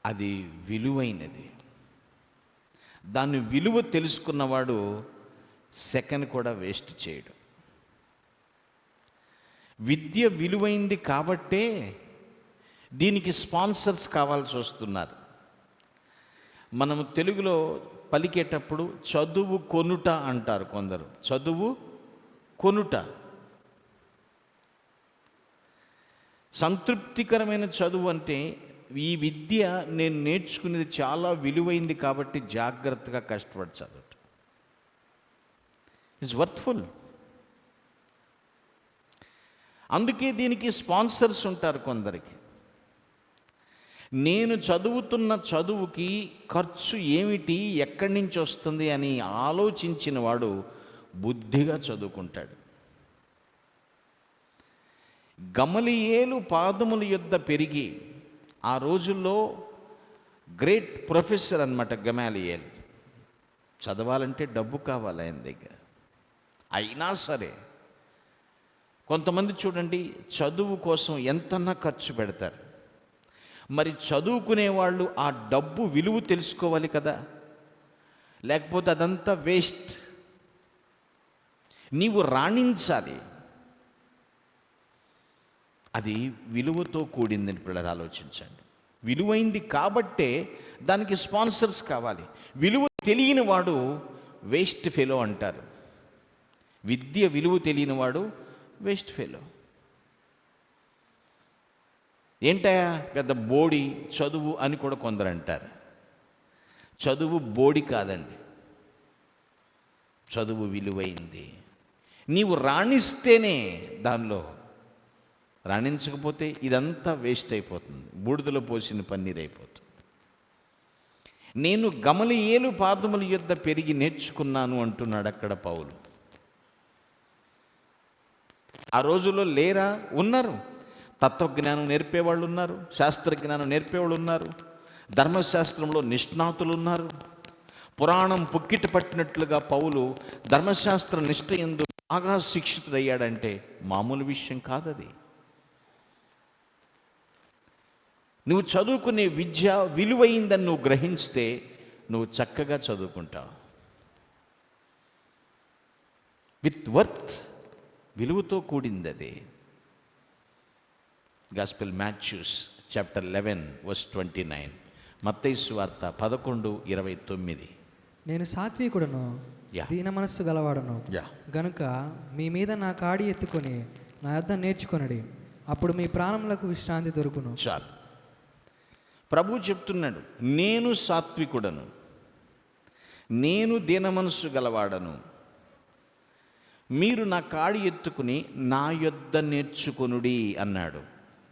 అది విలువైనది. దాని విలువ తెలుసుకున్నవాడు సెకండ్ కూడా వేస్ట్ చేయడు. విద్య విలువైంది కాబట్టే దీనికి స్పాన్సర్స్ కావాల్సి వస్తున్నారు. మనం తెలుగులో పలికేటప్పుడు చదువు కొనుట అంటారు కొందరు. చదువు కొనుట. సంతృప్తికరమైన చదువు అంటే ఈ విద్య నేను నేర్చుకునేది చాలా విలువైంది కాబట్టి జాగ్రత్తగా కష్టపడి చదవటం. It's worthful. అందుకే దీనికి స్పాన్సర్స్ ఉంటారు కొందరికి. నేను చదువుతున్న చదువుకి ఖర్చు ఏమిటి, ఎక్కడి నుంచి వస్తుంది అని ఆలోచించిన వాడు బుద్ధిగా చదువుకుంటాడు. గమలియేలు పాదముల యొద్ద పెరిగి, ఆ రోజుల్లో గ్రేట్ ప్రొఫెసర్ అన్నమాట గమలియేల్. చదవాలంటే డబ్బు కావాలి ఆయన దగ్గర. అయినా సరే కొంతమంది చూడండి, చదువు కోసం ఎంతన్నా ఖర్చు పెడతారు. మరి చదువుకునే వాళ్ళు ఆ డబ్బు విలువ తెలుసుకోవాలి కదా, లేకపోతే అదంతా వేస్ట్. నీవు రాణించాలి. అది విలువతో కూడిందని పిల్లలు ఆలోచించండి. విలువైంది కాబట్టే దానికి స్పాన్సర్స్ కావాలి. విలువ తెలియని వాడు వేస్ట్ ఫెలో అంటారు. విద్య విలువ తెలియని వాడు వేస్ట్ ఫెలో. ఏంటయ్యా పెద్ద బోడి చదువు అని కూడా కొందరు అంటారు. చదువు బోడి కాదండి, చదువు విలువైంది. నీవు రాణిస్తేనే దానిలో, రాణించకపోతే ఇదంతా వేస్ట్ అయిపోతుంది, బూడిదలో పోసిన పన్నీర్ అయిపోతుంది. నేను గమలియేలు పాదముల యొద్ద పెరిగి నేర్చుకున్నాను అంటున్నాడు అక్కడ పౌలు. ఆ రోజుల్లో లేరా? ఉన్నారు. తత్వజ్ఞానం నేర్పేవాళ్ళు ఉన్నారు, శాస్త్రజ్ఞానం నేర్పేవాళ్ళు ఉన్నారు, ధర్మశాస్త్రంలో నిష్ణాతులు ఉన్నారు. పురాణం పుక్కిట పట్టినట్లుగా పౌలు ధర్మశాస్త్ర నిష్ఠ యందు బాగా శిక్షితుడయ్యాడంటే మామూలు విషయం కాదది. నువ్వు చదువుకునే విద్య విలువైందని నువ్వు గ్రహిస్తే నువ్వు చక్కగా చదువుకుంటావు. విత్ వర్త్, విలువతో కూడింది అది. Gospel Matthews chapter 11 verse 29. Mattayi సువార్త 11:29. నేను సాత్వికుడను, దీన మనస్సు గలవాడను గనుక మీ మీద నా కాడి ఎత్తుకొని నా యొద్ద నేర్చుకొనడి, అప్పుడు మీ ప్రాణములకు విశ్రాంతి దొరుకును. చాలు. ప్రభు చెప్తున్నాడు, నేను సాత్వికుడను, నేను దీన మనస్సు గలవాడను, మీరు నా కాడి ఎత్తుకుని నా యొద్ద నేర్చుకొనుడి అన్నాడు.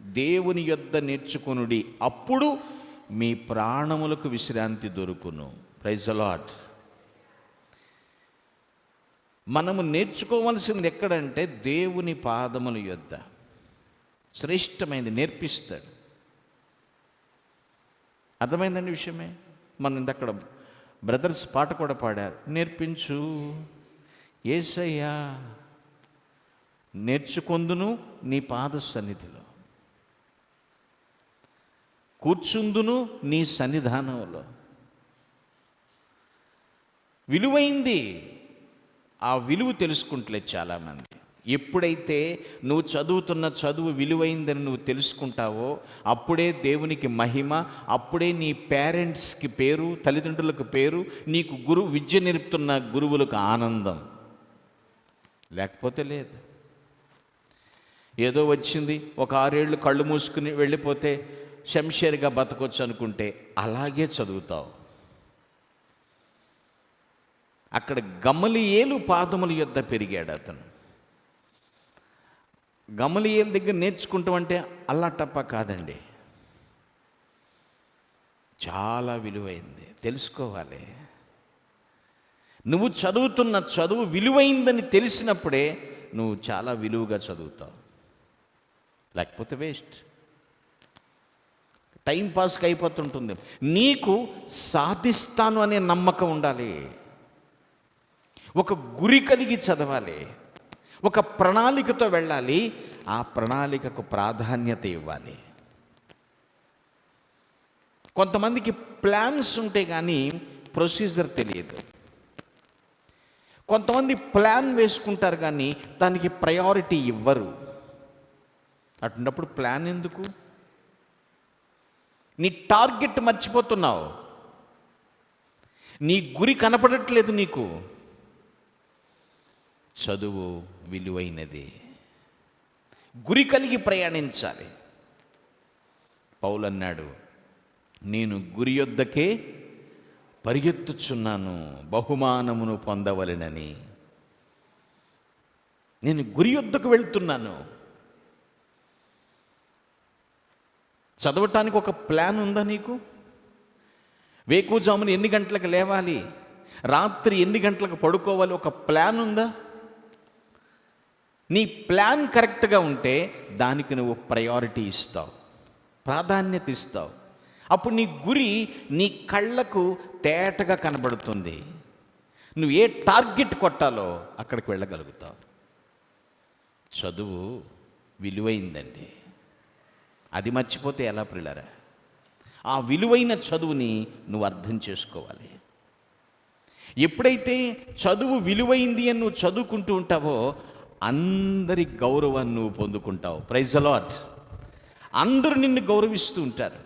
దేవుని యొద్ద నేర్చుకొనుడి, అప్పుడు మీ ప్రాణములకు విశ్రాంతి దొరుకును. Praise the Lord. మనము నేర్చుకోవలసింది ఎక్కడంటే దేవుని పాదముల యొద్ద. శ్రేష్టమైనది నేర్పిస్తాడు. అర్థమైందండి విషయమే. మనం ఇందక్కడ బ్రదర్స్ పాట కూడా పాడారు, నేర్పించు యేసయ్యా నేర్చుకొందును నీ పాద సన్నిధిలో, కూర్చుందును నీ సన్నిధానంలో. విలువైంది. ఆ విలువ తెలుసుకుంటలేదు చాలామంది. ఎప్పుడైతే నువ్వు చదువుతున్న చదువు విలువైందని నువ్వు తెలుసుకుంటావో అప్పుడే దేవునికి మహిమ, అప్పుడే నీ పేరెంట్స్కి పేరు, తల్లిదండ్రులకు పేరు, నీకు విద్య నేర్పుతున్న గురువులకు ఆనందం. లేకపోతే లేదు. ఏదో వచ్చింది, ఒక 6 ఏళ్ళు కళ్ళు మూసుకుని వెళ్ళిపోతే శంషేర్గా బతకొచ్చు అనుకుంటే అలాగే చదువుతావు. అక్కడ గమలియేలు పాదముల యొద్ద పెరిగాడు అతను. గమలియేలు దగ్గర నేర్చుకుంటాం అంటే అల్లాటప్ప కాదండి, చాలా విలువైంది. తెలుసుకోవాలి. నువ్వు చదువుతున్న చదువు విలువైందని తెలిసినప్పుడే నువ్వు చాలా విలువగా చదువుతావు. లేకపోతే వేస్ట్, టైంపాస్కి అయిపోతుంటుంది. నీకు సాధిస్తాను అనే నమ్మకం ఉండాలి. ఒక గురి కలిగి చదవాలి, ఒక ప్రణాళికతో వెళ్ళాలి, ఆ ప్రణాళికకు ప్రాధాన్యత ఇవ్వాలి. కొంతమందికి ప్లాన్స్ ఉంటాయి కానీ ప్రొసీజర్ తెలియదు. కొంతమంది ప్లాన్ వేసుకుంటారు కానీ దానికి ప్రయారిటీ ఇవ్వరు. అటువంటిప్పుడు ప్లాన్ ఎందుకు? నీ టార్గెట్ మర్చిపోతున్నావు, నీ గురి కనపడట్లేదు నీకు. చదువు విలువైనది, గురి కలిగి ప్రయాణించాలి. పౌలు అన్నాడు, నేను గురి యొద్దకే పరిగెత్తుచున్నాను, బహుమానమును పొందవలెనని. నేను గురి యొద్దకు వెళ్తున్నాను. చదవటానికి ఒక ప్లాన్ ఉందా నీకు? వేకువజామున ఎన్ని గంటలకు లేవాలి, రాత్రి ఎన్ని గంటలకు పడుకోవాలి, ఒక ప్లాన్ ఉందా? నీ ప్లాన్ కరెక్ట్గా ఉంటే దానికి నువ్వు ప్రయారిటీ ఇస్తావు, ప్రాధాన్యత ఇస్తావు. అప్పుడు నీ గురి నీ కళ్ళకు తేటగా కనబడుతుంది. నువ్వు ఏ టార్గెట్ కొట్టాలో అక్కడికి వెళ్ళగలుగుతావు. చదువు విలువైందండి, అది మర్చిపోతే ఎలా ప్రియులారా? ఆ విలువైన చదువుని నువ్వు అర్థం చేసుకోవాలి. ఎప్పుడైతే చదువు విలువైంది అని నువ్వు చదువుకుంటూ ఉంటావో అందరి గౌరవాన్ని నువ్వు పొందుకుంటావు. Praise the lord. అందరూ నిన్ను గౌరవిస్తూ ఉంటారు.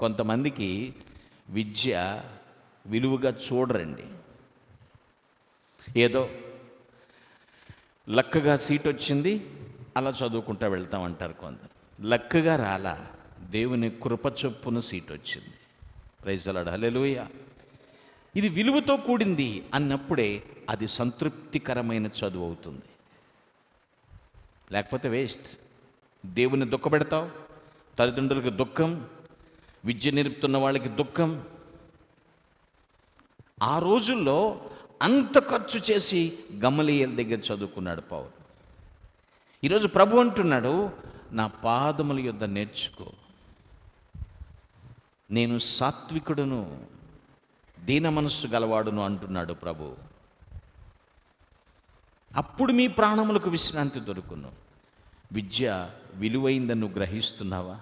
కొంతమందికి విద్య విలువగా చూడరండి. ఏదో లక్కగా సీట్ వచ్చింది అలా చదువుకుంటా వెళ్తామంటారు కొందరు. లక్కగా రాలా, దేవుని కృప చొప్పున సీట్ వచ్చింది. ప్రైజ్ ది లార్డ్, హల్లెలూయా. ఇది విలువతో కూడింది అన్నప్పుడే అది సంతృప్తికరమైన చదువు అవుతుంది. లేకపోతే వేస్ట్. దేవుని దుఃఖపెడతావు, తల్లిదండ్రులకు దుఃఖం, విద్య నేర్పుతున్న వాళ్ళకి దుఃఖం. ఆ రోజుల్లో అంత ఖర్చు చేసి గమలీయేలు దగ్గర చదువుకున్నాడు పౌలు. ఈరోజు ప్రభు అంటున్నాడు, నా పాదముల యొద్ద నేర్చుకో, నేను సాత్వికుడును, దీన మనస్సు గలవాడును అంటున్నాడు ప్రభు. అప్పుడు మీ ప్రాణములకు విశ్రాంతి దొరుకును. విద్య విలువైందని నువ్వు గ్రహిస్తున్నావా?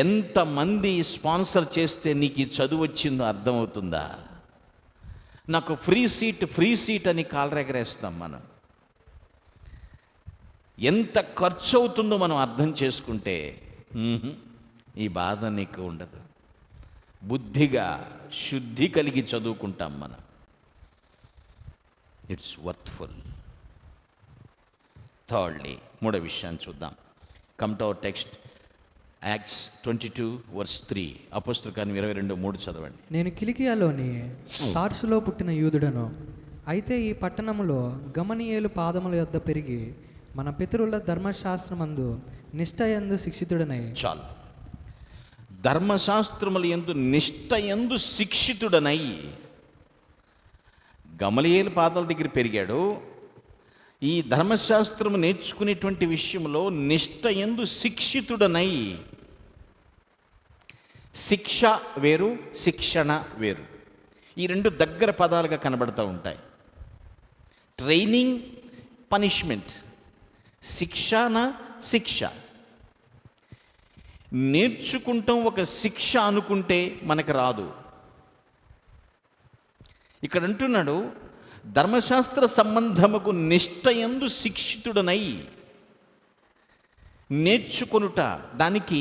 ఎంతమంది స్పాన్సర్ చేస్తే నీకు ఈ చదువు వచ్చిందో అర్థమవుతుందా? నాకు ఫ్రీ సీట్ అని కాలరెగరేస్తాం మనం. ఎంత ఖర్చు అవుతుందో మనం అర్థం చేసుకుంటే ఈ బాధ నీకు ఉండదు. బుద్ధిగా శుద్ధి కలిగి చదువుకుంటాం మనం. It's worthful. థర్డ్లీ, మూడో విషయాన్ని చూద్దాం. Come to our text, acts 22:3. అపోస్తలుల కార్యం 22:3 చదవండి. నేను కిలికియాలోని తార్సులో పుట్టిన యూదుడను, అయితే ఈ పట్టణములో గమలీయేలు పాదముల యొద్ద పెరిగి మన పితరుల ధర్మశాస్త్రమందు నిష్ఠయందు శిక్షితుడనై. చాలు. ధర్మశాస్త్రముల యందు నిష్ఠయందు శిక్షితుడనై. గమలీయేలు పాదాల దగ్గర పెరిగాడు. ఈ ధర్మశాస్త్రము నేర్చుకునేటువంటి విషయంలో నిష్ఠయందు శిక్షితుడనై. శిక్ష వేరు, శిక్షణ వేరు. ఈ రెండు దగ్గర పదాలుగా కనబడుతూ ఉంటాయి. Training, punishment. శిక్షణ, శిక్ష. నేర్చుకుంటాం ఒక శిక్ష అనుకుంటే మనకు రాదు. ఇక్కడ అంటున్నాడు, ధర్మశాస్త్ర సంబంధముకు నిష్ఠయందు శిక్షితుడనై. నేర్చుకొనుట, దానికి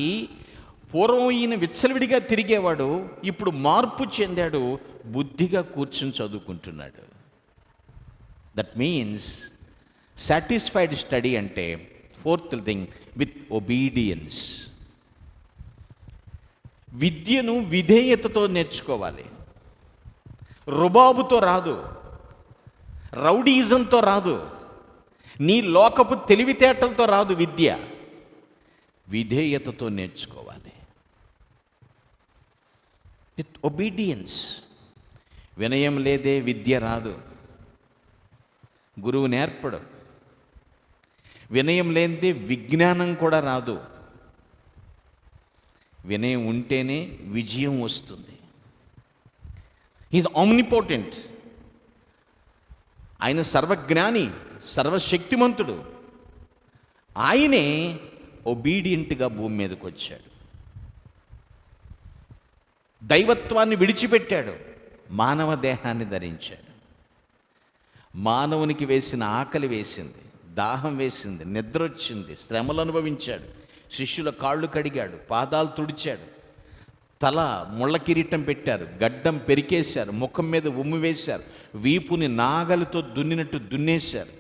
పూర్వం ఈయన విచ్చలవిడిగా తిరిగేవాడు, ఇప్పుడు మార్పు చెందాడు, బుద్ధిగా కూర్చుని చదువుకుంటున్నాడు. దట్ మీన్స్ సాటిస్ఫైడ్ స్టడీ అంటే ఫోర్త్ థింగ్, విత్ ఒబీడియన్స్. విద్యను విధేయతతో నేర్చుకోవాలి. రుబాబుతో రాదు, రౌడీజంతో రాదు, నీ లోకపు తెలివితేటలతో రాదు. విద్య విధేయతతో నేర్చుకోవాలి. With obedience. వినయం లేదే విద్య రాదు. గురువు నేర్పడు. వినయం లేనిదే విజ్ఞానం కూడా రాదు. వినయం ఉంటేనే విజయం వస్తుంది. Is omnipotent. ఆయన సర్వజ్ఞాని, సర్వశక్తిమంతుడు. ఆయనే ఒబీడియంట్గా భూమి మీదకి వచ్చాడు. దైవత్వాన్ని విడిచిపెట్టాడు, మానవ దేహాన్ని ధరించాడు. మానవునికి వేసిన ఆకలి వేసింది, దాహం వేసింది, నిద్ర వచ్చింది, శ్రమలు అనుభవించాడు. శిష్యుల కాళ్ళు కడిగాడు, పాదాలు తుడిచాడు, తల ముళ్ళ కిరీటం పెట్టారు, గడ్డం పెరికేశారు, ముఖం మీద ఉమ్మి వేశారు, వీపుని నాగలితో దున్నినట్టు దున్నేశారు,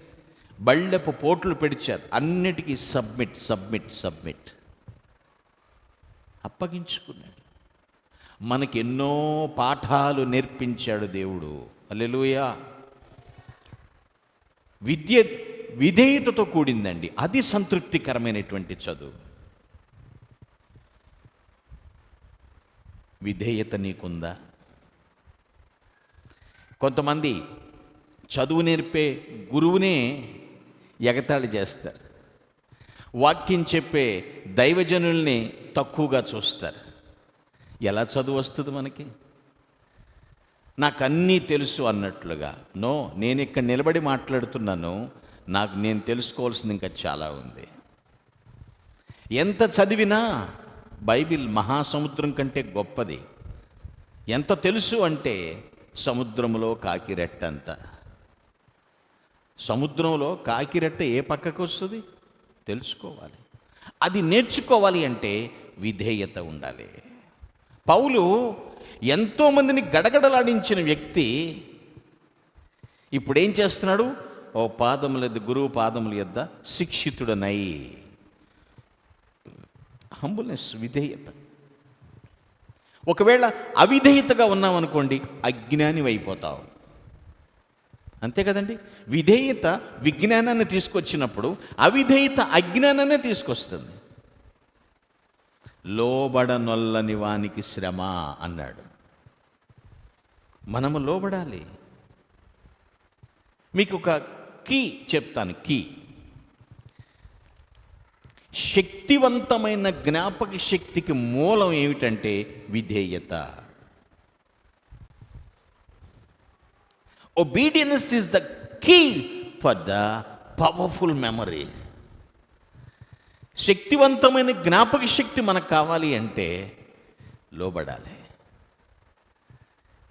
బళ్ళెపు పోట్లు పెడిచారు. అన్నిటికీ సబ్మిట్ సబ్మిట్ సబ్మిట్ అప్పగించుకున్నాడు. మనకి ఎన్నో పాఠాలు నేర్పించాడు దేవుడు. హల్లెలూయా. విధేయతతో కూడిందండి, అది సంతృప్తికరమైనటువంటి చదువు. విధేయత నీకుందా? కొంతమంది చదువు నేర్పే గురువునే ఎగతాళి చేస్తారు, వాక్యం చెప్పే దైవజనుల్ని తక్కువగా చూస్తారు. ఎలా చదువు వస్తుంది మనకి? నాకు అన్నీ తెలుసు అన్నట్లుగా. నో, నేను ఇక్కడ నిలబడి మాట్లాడుతున్నాను, నేను తెలుసుకోవాల్సింది ఇంకా చాలా ఉంది. ఎంత చదివినా బైబిల్ మహాసముద్రం కంటే గొప్పది. ఎంత తెలుసు అంటే సముద్రంలో కాకిరెట్టంత. సముద్రంలో కాకిరెట్ట ఏ పక్కకు వస్తుంది? తెలుసుకోవాలి. అది నేర్చుకోవాలి అంటే విధేయత ఉండాలి. పౌలు ఎంతోమందిని గడగడలాడించిన వ్యక్తి ఇప్పుడేం చేస్తున్నాడు? ఓ పాదముల యొద్ద, గురువు పాదముల యొద్ద శిక్షితుడనై. హంబుల్నెస్, విధేయత. ఒకవేళ అవిధేయతగా ఉన్నామనుకోండి, అజ్ఞాని అయిపోతావు. అంతే కదండి. విధేయత విజ్ఞానాన్ని తీసుకొచ్చినప్పుడు అవిధేయత అజ్ఞానాన్ని తీసుకొస్తుంది. లోబడనొల్లని వానికి శ్రమ అన్నాడు. మనము లోబడాలి. మీకు ఒక కీ చెప్తాను. కీ, శక్తివంతమైన జ్ఞాపక శక్తికి మూలం ఏమిటంటే విధేయత. Obedience is the key for the powerful memory. శక్తివంతమైన జ్ఞాపక శక్తి మనకు కావాలి అంటే లోబడాలి.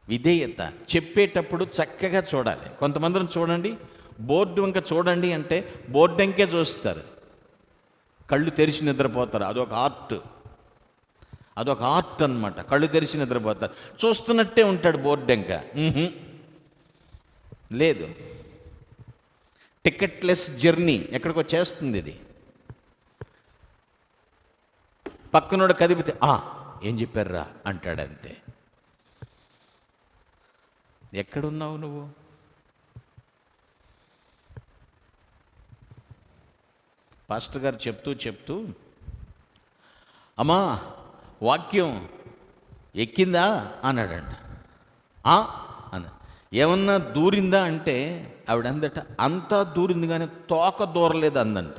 విధేయత చెప్పేటప్పుడు చక్కగా చూడాలి. కొంతమందిని చూడండి, బోర్డు వంక చూడండి అంటే బోర్డు వంకే చూస్తారు, కళ్ళు తెరిచి నిద్రపోతారు. అదొక ఆర్ట్ అన్నమాట. కళ్ళు తెరిచి నిద్రపోతారు, చూస్తున్నట్టే ఉంటాడు బోర్డు వంక. లేదు, టికెట్లెస్ జర్నీ ఎక్కడికో చేస్తుంది ఇది. పక్కనోడు కదిపితే ఏం చెప్పారా అంటాడంతే. ఎక్కడున్నావు నువ్వు? పాస్టర్ గారు చెప్తూ అమ్మా వాక్యం ఎక్కిందా అన్నాడంట. అన్న, ఏమన్నా దూరిందా అంటే ఆవిడ అందట, అంతా దూరింది కానీ తోక దూరలేదు అందంట.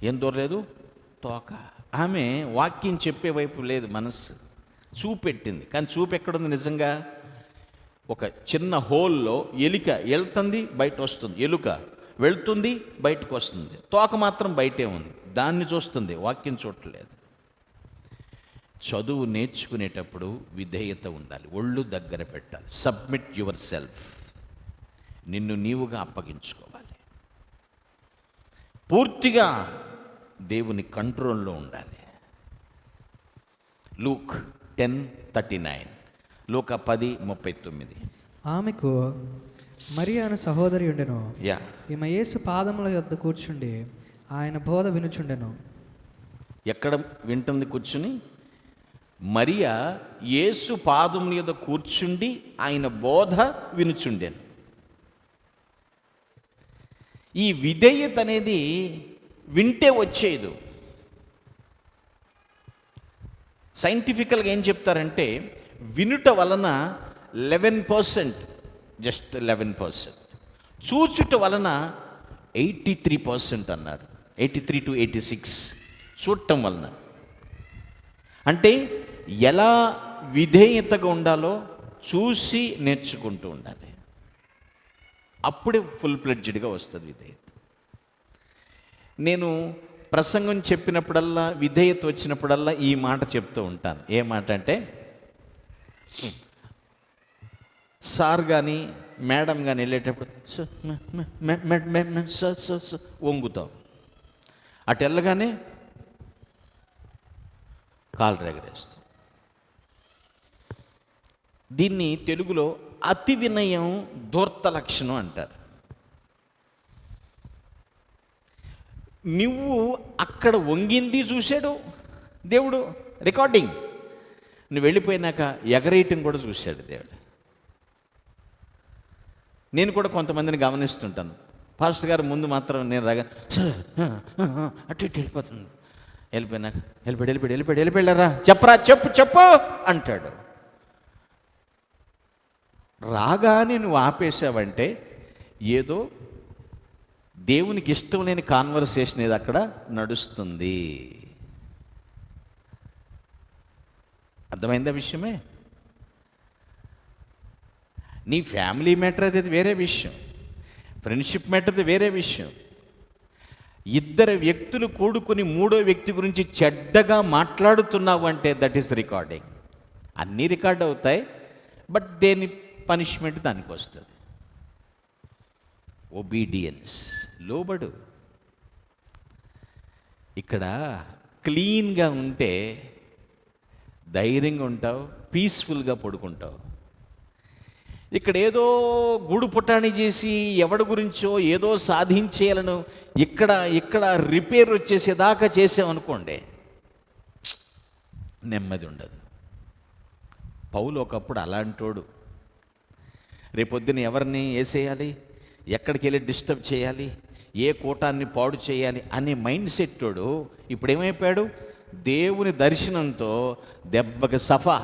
ఏం దూరలేదు? తోక. ఆమె వాక్యం చెప్పే వైపు లేదు, మనస్సు చూపెట్టింది. కానీ చూపు ఎక్కడుంది నిజంగా? ఒక చిన్న హోల్లో ఎలుక వెళ్తుంది, బయట వస్తుంది. ఎలుక వెళ్తుంది, బయటకు వస్తుంది. తోక మాత్రం బయటే ఉంది, దాన్ని చూస్తుంది, వాక్యం చూడలేదు. చదువు నేర్చుకునేటప్పుడు విధేయత ఉండాలి, ఒళ్ళు దగ్గర పెట్టాలి. సబ్మిట్ యువర్ సెల్ఫ్, నిన్ను నీవుగా అప్పగించుకోవాలి. పూర్తిగా దేవుని కంట్రోల్లో ఉండాలి. లూక్ 10:39, లూక 10:39. ఆమెకు మరియా అను సహోదరి ఉండెను. యా, ఈమె యేసు పాదముల యొద్ద కూర్చుండి ఆయన బోధ వినుచుండెను. ఎక్కడ వింటుంది కూర్చుని? మరియా యేసు పాదముల యొద్ద కూర్చుండి ఆయన బోధ వినుచుండెను. ఈ విధేయత అనేది వింటే వచ్చేది. సైంటిఫికల్గా ఏం చెప్తారంటే వినుట వలన 11%, జస్ట్ 11%, చూచుట వలన 83% అన్నారు. 83 to 86 చూడటం వలన. అంటే ఎలా విధేయతగా ఉండాలో చూసి నేర్చుకుంటూ ఉండాలి. అప్పుడే ఫుల్ ప్లెడ్జ్డ్గా వస్తుంది విధేయత. నేను ప్రసంగం చెప్పినప్పుడల్లా, విధేయత వచ్చినప్పుడల్లా ఈ మాట చెప్తూ ఉంటాను. ఏ మాట అంటే, సార్ కానీ మేడం కానీ వెళ్ళేటప్పుడు సార్ వంగుతాం. అటు వెళ్ళగానే కాలు ఎగరేస్తాం. దీన్ని తెలుగులో అతి వినయం ధూర్త లక్షణం అంటారు. నువ్వు అక్కడ వంగింది చూశాడు దేవుడు, రికార్డింగ్. నువ్వు వెళ్ళిపోయినాక ఎగరేయటం కూడా చూశాడు దేవుడు. నేను కూడా కొంతమందిని గమనిస్తుంటాను. పాస్టర్ గారు ముందు మాత్రం నేను రాగా అటు ఇటు వెళ్ళిపోతున్నాను. వెళ్ళిపోయినాక వెళ్ళిపోయారా చెప్పరా చెప్పు అంటాడు. రాగానే నువ్వు ఆపేసావంటే ఏదో దేవునికి ఇష్టం లేని కాన్వర్సేషన్ ఏది అక్కడ నడుస్తుంది. అర్థమైందా విషయమే? నీ ఫ్యామిలీ మ్యాటర్ అది వేరే విషయం, ఫ్రెండ్షిప్ మ్యాటర్ అది వేరే విషయం. ఇద్దరు వ్యక్తులు కూడుకుని మూడో వ్యక్తి గురించి చెడ్డగా మాట్లాడుతున్నావు అంటే దట్ ఈస్ రికార్డింగ్. అన్నీ రికార్డ్ అవుతాయి, బట్ దేని పనిష్మెంట్ దానికి వస్తుంది. ఒబీడియన్స్, లోబడు. ఇక్కడ క్లీన్గా ఉంటే ధైర్యంగా ఉంటావు, పీస్ఫుల్గా పడుకుంటావు. ఇక్కడ ఏదో గూడు పుటాణి చేసి ఎవడి గురించో ఏదో సాధించేయాలను ఇక్కడ రిపేర్ వచ్చేసేదాకా చేసామనుకోండి, నెమ్మది ఉండదు. పౌలు ఒకప్పుడు అలాంటోడు. రేపొద్దున ఎవరిని వేసేయాలి, ఎక్కడికి వెళ్ళి డిస్టర్బ్ చేయాలి, ఏ కూటాన్ని పాడు చేయాలి అనే మైండ్ సెట్టోడు ఇప్పుడు ఏమైపోయాడు? దేవుని దర్శనంతో దెబ్బకి సఫా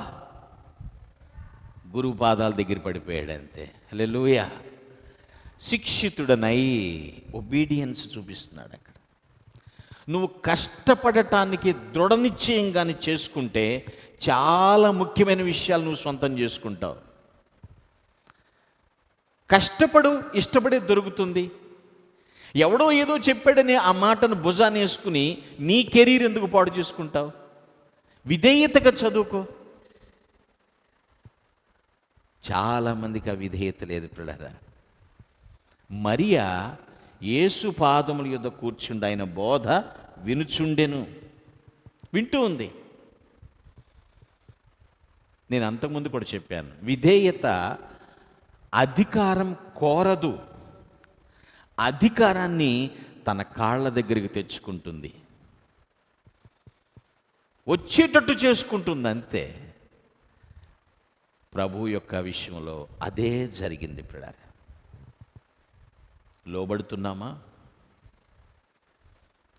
గురువు పాదాల దగ్గర పడిపోయాడు అంతే. హల్లెలూయా. శిక్షితుడనై ఒబీడియన్స్ చూపిస్తున్నాడు అక్కడ. నువ్వు కష్టపడటానికి దృఢ నిశ్చయంగాని చేసుకుంటే చాలా ముఖ్యమైన విషయాలు నువ్వు సొంతం చేసుకుంటావు. కష్టపడు, ఇష్టపడే దొరుకుతుంది. ఎవడో ఏదో చెప్పాడని ఆ మాటను భుజాన్ని వేసుకుని నీ కెరీర్ ఎందుకు పాడు చేసుకుంటావు? విధేయతగా చదువుకో. చాలామందికి ఆ విధేయత లేదు పిల్లరా. మరియా యేసు పాదముల యొద్ద కూర్చుండి ఆయన బోధ వినుచుండెను, వింటూ ఉంది. నేను అంతకుముందు కూడా చెప్పాను, విధేయత అధికారం కోరదు, అధికారాన్ని తన కాళ్ళ దగ్గరికి తెచ్చుకుంటుంది, వచ్చేటట్టు చేసుకుంటుంది అంతే. ప్రభు యొక్క విషయంలో అదే జరిగింది పిల్లరా. లోబడుతున్నామా?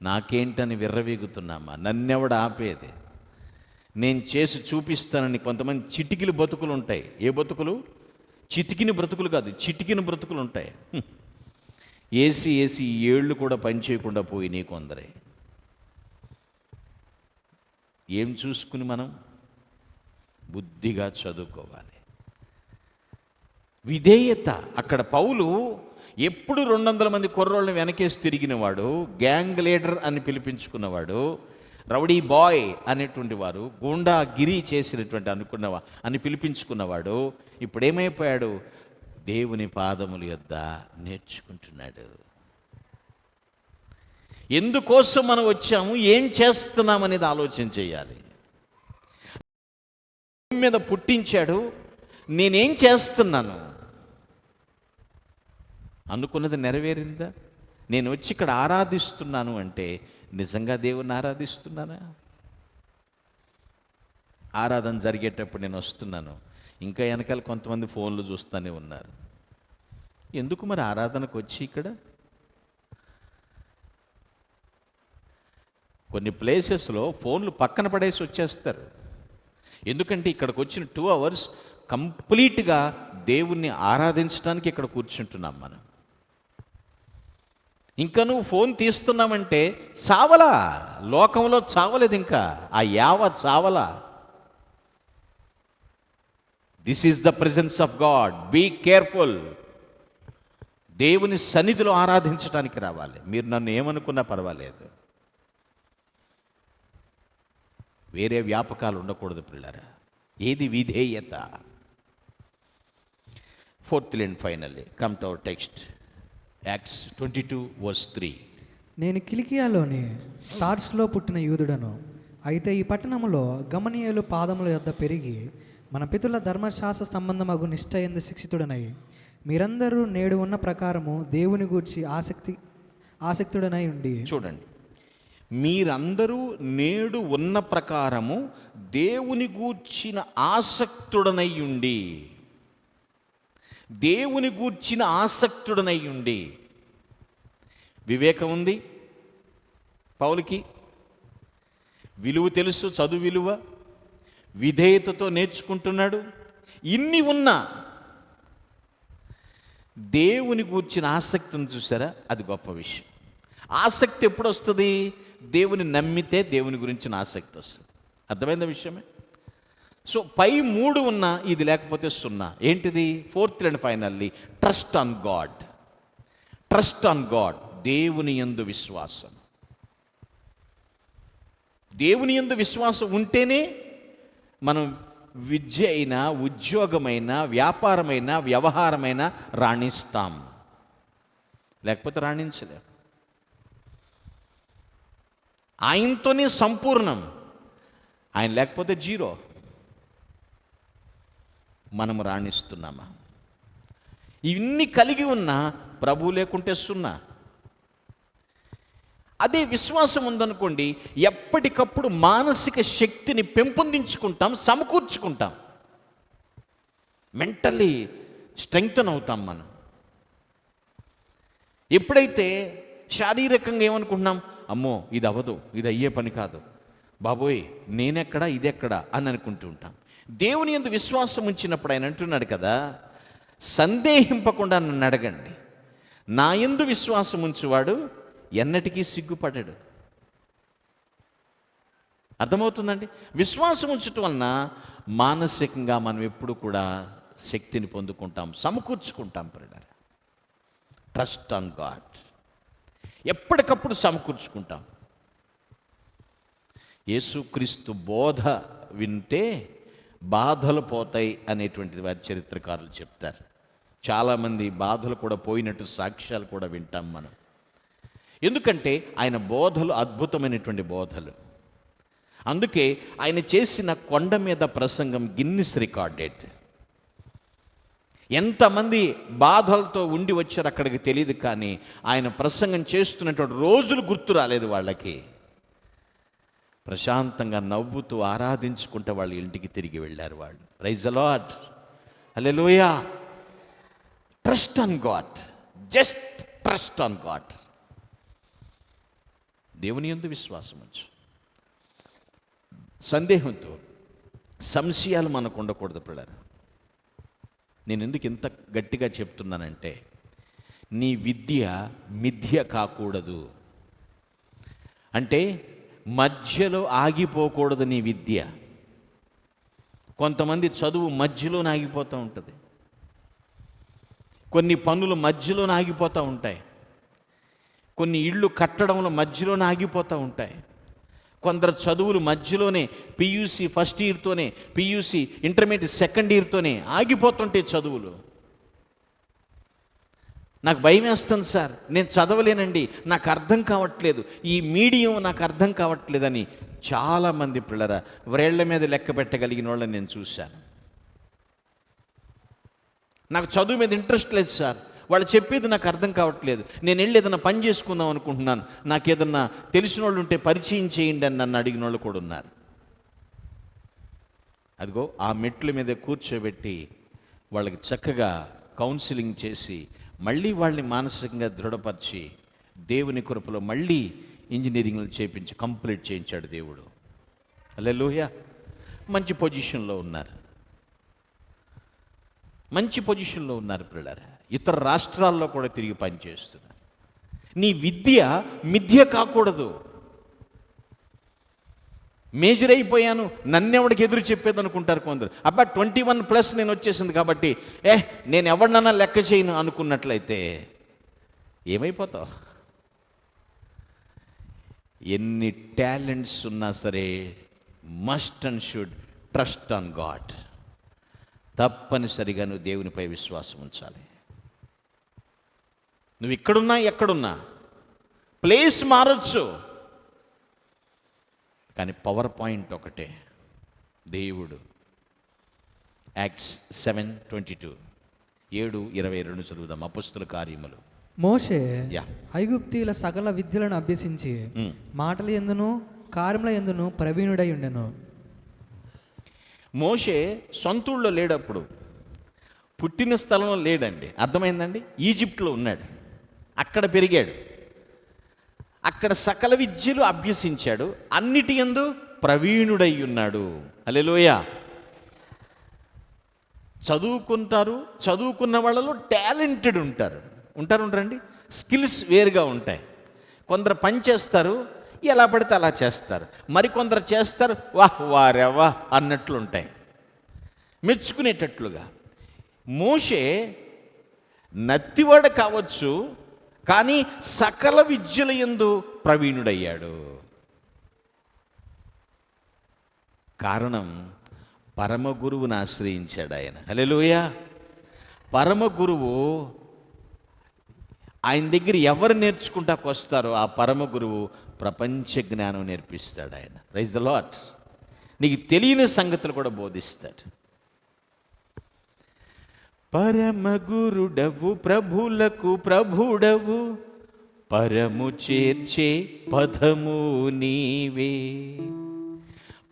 నాకేంటని విర్రవీగుతున్నామా? నన్నెవడ ఆపేది? నేను చేసి చూపిస్తానని కొంతమంది చిటికిలు బతుకులు ఉంటాయి. ఏ బతుకులు? చిటికిన బ్రతుకులు కాదు, చిటికిన బ్రతుకులు ఉంటాయి. ఏసి ఏళ్ళు కూడా పనిచేయకుండా పోయి కొందరే. ఏం చూసుకుని మనం బుద్ధిగా చదువుకోవాలి. విధేయత. అక్కడ పౌలు ఎప్పుడు 200 మంది కుర్రోళ్ళని వెనకేసి తిరిగినవాడు, గ్యాంగ్ లీడర్ అని పిలిపించుకున్నవాడు, రౌడీ బాయ్ అనేటువంటి వారు, గూండా గిరి చేసినటువంటి అని పిలిపించుకున్నవాడు ఇప్పుడు ఏమైపోయాడు? దేవుని పాదముల యొద్ద నేర్చుకుంటున్నాడు. ఎందుకోసం మనం వచ్చాము, ఏం చేస్తున్నాం అనేది ఆలోచన చేయాలి. మీద పుట్టించాడు, నేనేం చేస్తున్నాను? అనుకున్నది నెరవేరిందా? నేను వచ్చి ఇక్కడ ఆరాధిస్తున్నాను అంటే నిజంగా దేవుణ్ణి ఆరాధిస్తున్నానా? ఆరాధన జరిగేటప్పుడు నేను వస్తున్నాను, ఇంకా వెనకాల కొంతమంది ఫోన్లు చూస్తూనే ఉన్నారు. ఎందుకు మరి ఆరాధనకు వచ్చి ఇక్కడ? కొన్ని ప్లేసెస్లో ఫోన్లు పక్కన పడేసి వచ్చేస్తారు. ఎందుకంటే ఇక్కడికి వచ్చిన 2 hours కంప్లీట్గా దేవుణ్ణి ఆరాధించడానికి ఇక్కడ కూర్చుంటున్నాం మనం. ఇంకా నువ్వు ఫోన్ తీస్తున్నామంటే చావలా, లోకంలో చావలేదు, ఇంకా ఆ యావ చావలా. This is the presence of God, be careful. దేవుని సన్నిధిలో ఆరాధించడానికి రావాలి. మీరు నన్ను ఏమనుకున్నా పర్వాలేదు, వేరే వ్యాపకాలు ఉండకూడదు పిల్లరా. ఏది విధేయత? Fourthly and finally come to our text, acts 22:3. నేను కిలికియాలోని తార్సులో పుట్టిన యూదుడను, అయితే ఈ పట్టణములో గమనీయులు పాదముల యొద్ద పెరిగి మన పితరుల ధర్మశాస్త్ర సంబంధమగు నిష్ట యందు శిక్షితుడనై మీరందరూ నేడు ఉన్న ప్రకారము దేవుని గూర్చి ఆసక్తుడనై ఉండి. చూడండి, మీరందరూ నేడు ఉన్న ప్రకారము దేవుని గూర్చిన ఆసక్తుడనై ఉండి, దేవుని గూర్చిన ఆసక్తుడనై ఉండి. వివేకం ఉంది పౌలుకి, విలువ తెలుసు, చదువు విలువ, విధేయతతో నేర్చుకుంటున్నాడు. ఇన్ని ఉన్నా దేవుని గూర్చిన ఆసక్తిని చూసారా? అది గొప్ప విషయం. ఆసక్తి ఎప్పుడు వస్తుంది? దేవుని నమ్మితే దేవుని గురించిన ఆసక్తి వస్తుంది. అర్థమైందా విషయమే? సో పై 3 ఉన్నా ఇది లేకపోతే 0. ఏంటిది? Fourth and finally trust on God. Trust on God, దేవుని యందు విశ్వాసం. దేవుని యందు విశ్వాసం ఉంటేనే మనం విద్య అయినా, ఉద్యోగమైనా, వ్యాపారమైనా, వ్యవహారమైనా రాణిస్తాం, లేకపోతే రాణించలేం. ఆయనతోనే సంపూర్ణం, ఆయన లేకపోతే 0. మనము రాణిస్తున్నామా? ఇన్ని కలిగి ఉన్న ప్రభు లేకుంటే 0. అదే విశ్వాసం ఉందనుకోండి, ఎప్పటికప్పుడు మానసిక శక్తిని పెంపొందించుకుంటాం, సమకూర్చుకుంటాం, మెంటల్లీ స్ట్రెంగ్తన్ అవుతాం మనం. ఎప్పుడైతే శారీరకంగా ఏమనుకుంటున్నాం, అమ్మో ఇది అవ్వదు, ఇది అయ్యే పని కాదు, బాబోయ్ నేనెక్కడా ఇదెక్కడా అని అనుకుంటూ ఉంటాం. దేవుని యందు విశ్వాసం ఉంచినప్పుడు ఆయన అంటున్నాడు కదా, సందేహింపకుండా నన్ను అడగండి, నా యందు విశ్వాసం ఉంచువాడు ఎన్నటికీ సిగ్గుపడడు. అర్థమవుతుందండి? విశ్వాసం ఉంచటం వలన మానసికంగా మనం ఎప్పుడు కూడా శక్తిని పొందుకుంటాం, సమకూర్చుకుంటాం. ప్రియులారా, ట్రస్ట్ ఆన్ గాడ్, ఎప్పటికప్పుడు సమకూర్చుకుంటాం. యేసుక్రీస్తు బోధ వింటే బాధలు పోతాయి అనేటువంటిది వారి చరిత్రకారులు చెప్తారు. చాలామంది బాధలు కూడా పోయినట్టు సాక్ష్యాలు కూడా వింటాం మనం. ఎందుకంటే ఆయన బోధలు అద్భుతమైనటువంటి బోధలు. అందుకే ఆయన చేసిన కొండ మీద ప్రసంగం గిన్నిస్ రికార్డెడ్. ఎంతమంది బాధలతో ఉండి వచ్చారు అక్కడికి తెలియదు, కానీ ఆయన ప్రసంగం చేస్తున్నటువంటి రోజులు గుర్తు రాలేదు వాళ్ళకి. ప్రశాంతంగా నవ్వుతూ ఆరాధించుకుంటే వాళ్ళ ఇంటికి తిరిగి వెళ్ళారు వాళ్ళు. Praise the Lord, hallelujah. Trust on God, just trust on God. దేవుని యందు విశ్వాసం ఉంచు. సందేహంతో, సంశయాలు మనకు ఉండకూడదు పిల్లలు. నేను ఎందుకు ఇంత గట్టిగా చెప్తున్నానంటే, నీ విద్య మిథ్య కాకూడదు. అంటే మధ్యలో ఆగిపోకూడదు నీ విద్య. కొంతమంది చదువు మధ్యలోనే ఆగిపోతూ ఉంటుంది, కొన్ని పనులు మధ్యలోనే ఆగిపోతూ ఉంటాయి, కొన్ని ఇళ్ళు కట్టడంలో మధ్యలోనే ఆగిపోతూ ఉంటాయి, కొందరు చదువులు మధ్యలోనే పియూసీ ఫస్ట్ ఇయర్తోనే, పియూసీ ఇంటర్మీడియట్ సెకండ్ ఇయర్తోనే ఆగిపోతుంటాయి చదువులు. నాకు భయం వేస్తుంది సార్, నేను చదవలేనండి, నాకు అర్థం కావట్లేదు, ఈ మీడియం నాకు అర్థం కావట్లేదని చాలామంది పిల్లరా వ్రేళ్ల మీద లెక్క పెట్టగలిగిన వాళ్ళని నేను చూశాను. నాకు చదువు మీద ఇంట్రెస్ట్ లేదు సార్, వాళ్ళు చెప్పేది నాకు అర్థం కావట్లేదు, నేను వెళ్ళి ఏదైనా పని చేసుకుందాం అనుకుంటున్నాను, నాకు ఏదన్నా తెలిసిన వాళ్ళు ఉంటే పరిచయం చేయండి అని నన్ను అడిగిన వాళ్ళు కూడా ఉన్నారు. అదిగో ఆ మెట్ల మీద కూర్చోబెట్టి వాళ్ళకి చక్కగా కౌన్సిలింగ్ చేసి మళ్ళీ వాళ్ళని మానసికంగా దృఢపరిచి దేవుని కృపలో మళ్ళీ ఇంజనీరింగ్లు చేయించి కంప్లీట్ చేయించాడు దేవుడు. హల్లెలూయా. మంచి పొజిషన్లో ఉన్నారు, మంచి పొజిషన్లో ఉన్నారు పిల్లలు. ఇతర రాష్ట్రాల్లో కూడా తిరిగి పనిచేస్తున్నారు. నీ విద్య మిథ్య కాకూడదు. మేజర్ అయిపోయాను, నన్నెవడికి ఎదురు చెప్పేది అనుకుంటారు కొందరు. అబ్బా 21+ నేను వచ్చేసింది కాబట్టి నేను ఎవరినన్నా లెక్క చేయను అనుకున్నట్లయితే ఏమైపోతావు? ఎన్ని టాలెంట్స్ ఉన్నా సరే must and should trust on God. తప్పనిసరిగా నువ్వు దేవునిపై విశ్వాసం ఉంచాలి. నువ్వు ఇక్కడున్నా ఎక్కడున్నా ప్లేస్ మారొచ్చు, కానీ పవర్ పాయింట్ ఒకటే, దేవుడు. యాక్ట్స్ 7:22, 7:22 చదువుదాం. అపొస్తలుల కార్యములు. మోషే యా. ఐగుప్తీయుల సకల విద్యలను అభ్యసించి మాటల యందును కార్యముల యందును ప్రవీణుడై ఉండెను. మోషే సొంతూళ్ళలో లేడప్పుడు, పుట్టిన స్థలంలో లేడండి. అర్థమైందండి? ఈజిప్ట్లో ఉన్నాడు, అక్కడ పెరిగాడు, అక్కడ సకల విద్యలు అభ్యసించాడు, అన్నిటి యందు ప్రవీణుడై ఉన్నాడు. హల్లెలూయా. చదువుకున్న వాళ్ళలో టాలెంటెడ్ ఉంటారండి. స్కిల్స్ వేరుగా ఉంటాయి. కొందరు పని చేస్తారు, ఎలా పడితే అలా చేస్తారు. మరికొందరు చేస్తారు వారెవా అన్నట్లు ఉంటాయి, మెచ్చుకునేటట్లుగా. మోషే నత్తివాడు కావచ్చు, కానీ సకల విద్యల యందు ప్రవీణుడయ్యాడు. కారణం, పరమ గురువుని ఆశ్రయించాడు ఆయన. హల్లెలూయా. పరమ గురువు, ఆయన దగ్గర ఎవరు నేర్చుకుంటాకు వస్తారో ఆ పరమ గురువు ప్రపంచ జ్ఞానం నేర్పిస్తాడు ఆయన. Praise the Lord. నీకు తెలియని సంగతులు కూడా బోధిస్తాడు. పరమ గురుడవు ప్రభులకు ప్రభుడవు, పరము చేర్చే పదము నీవే.